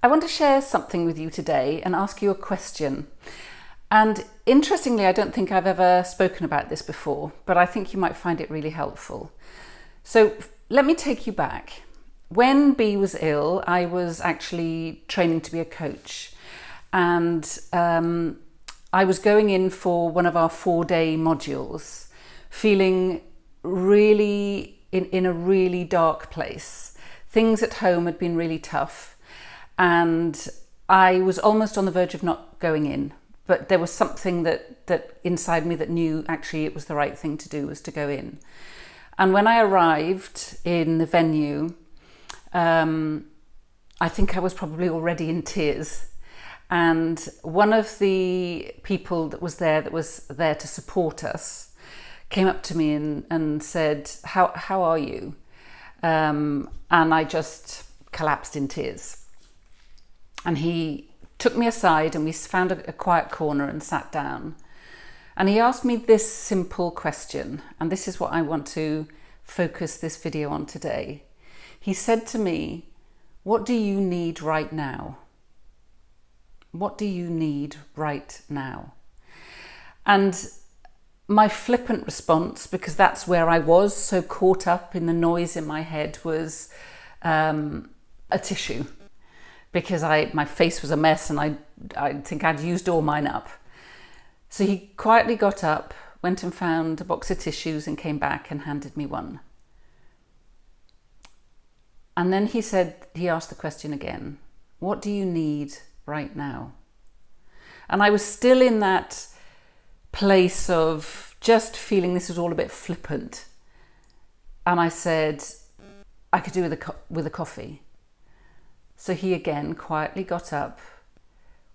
I want to share something with you today and ask you a question. And interestingly, I don't think I've ever spoken about this before, but I think you might find it really helpful. So let me take you back. When Bea was ill, I was actually training to be a coach. And I was going in for one of our 4-day modules, feeling really in a really dark place. Things at home had been really tough. And I was almost on the verge of not going in, but there was something that inside me that knew actually it was the right thing to do, was to go in. And when I arrived in the venue, I think I was probably already in tears. And one of the people that was there to support us came up to me and said, how are you? And I just collapsed in tears. And he took me aside and we found a quiet corner and sat down. And he asked me this simple question, and this is what I want to focus this video on today. He said to me, "What do you need right now? What do you need right now?" And my flippant response, because that's where I was so caught up in the noise in my head, was a tissue. Because my face was a mess and I think I'd used all mine up. So he quietly got up, went and found a box of tissues and came back and handed me one. And then he asked the question again, "What do you need right now?" And I was still in that place of just feeling this was all a bit flippant. And I said, "I could do with a coffee." So he again quietly got up,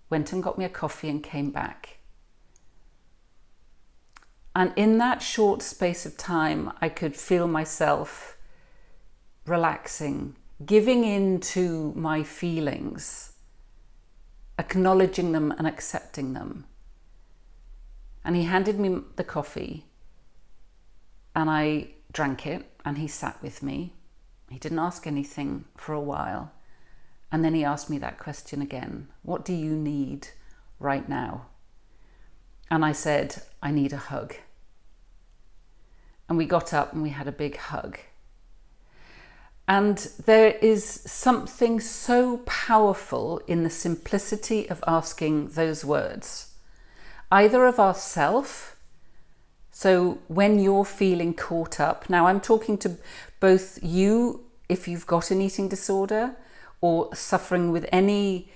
went and got me a coffee and came back. And in that short space of time, I could feel myself relaxing, giving in to my feelings, acknowledging them and accepting them. And he handed me the coffee and I drank it and he sat with me. He didn't ask anything for a while. And then he asked me that question again. "What do you need right now?" And I said, "I need a hug." And we got up and we had a big hug. And there is something so powerful in the simplicity of asking those words, either of ourself. So when you're feeling caught up, now I'm talking to both you if you've got an eating disorder, or suffering with any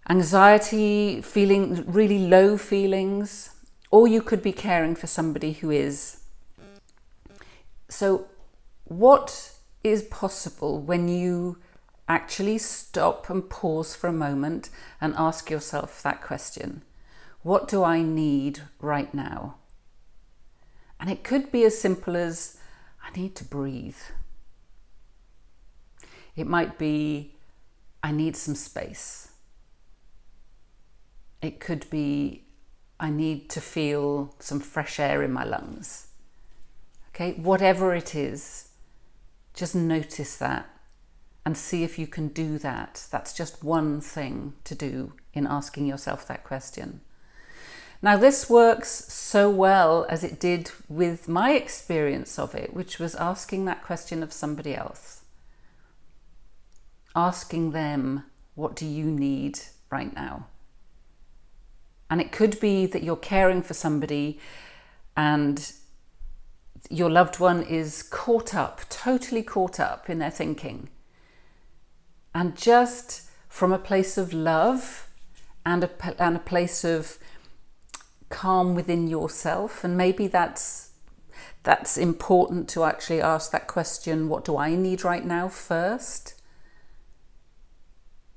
anxiety, feeling really low feelings, or you could be caring for somebody who is. So what is possible when you actually stop and pause for a moment and ask yourself that question? What do I need right now? And it could be as simple as, I need to breathe. It might be, I need some space. It could be, I need to feel some fresh air in my lungs. Okay, whatever it is, just notice that and see if you can do that. That's just one thing to do in asking yourself that question. Now, this works so well as it did with my experience of it, which was asking that question of somebody else. Asking them, what do you need right now? And it could be that you're caring for somebody and your loved one is totally caught up in their thinking. And just from a place of love and a place of calm within yourself, and maybe that's important to actually ask that question, what do I need right now, first?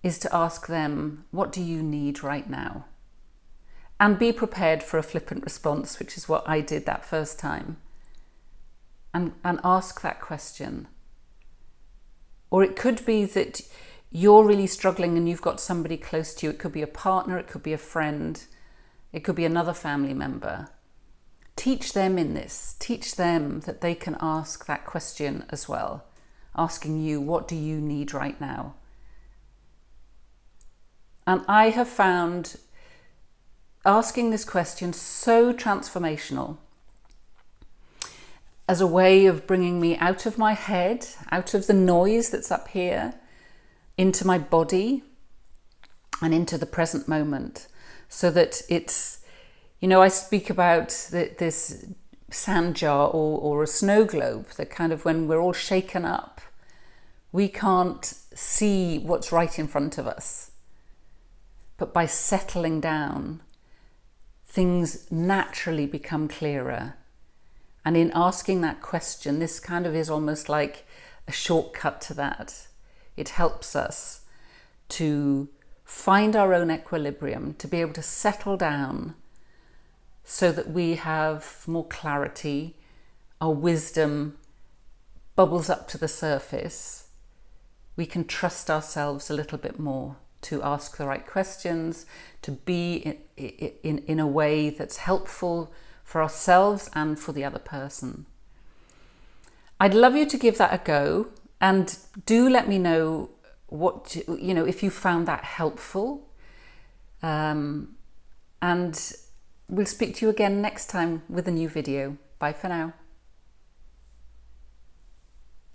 Is to ask them, what do you need right now? And be prepared for a flippant response, which is what I did that first time. And ask that question. Or it could be that you're really struggling and you've got somebody close to you. It could be a partner, it could be a friend, it could be another family member. Teach them in this. Teach them that they can ask that question as well. Asking you, what do you need right now? And I have found asking this question so transformational as a way of bringing me out of my head, out of the noise that's up here, into my body and into the present moment, so that it's, I speak about this sand jar or a snow globe, that kind of when we're all shaken up, we can't see what's right in front of us. But by settling down, things naturally become clearer. And in asking that question, this kind of is almost like a shortcut to that. It helps us to find our own equilibrium, to be able to settle down so that we have more clarity, our wisdom bubbles up to the surface. We can trust ourselves a little bit more to ask the right questions, to be in a way that's helpful for ourselves and for the other person. I'd love you to give that a go, and do let me know what, if you found that helpful. And we'll speak to you again next time with a new video. Bye for now.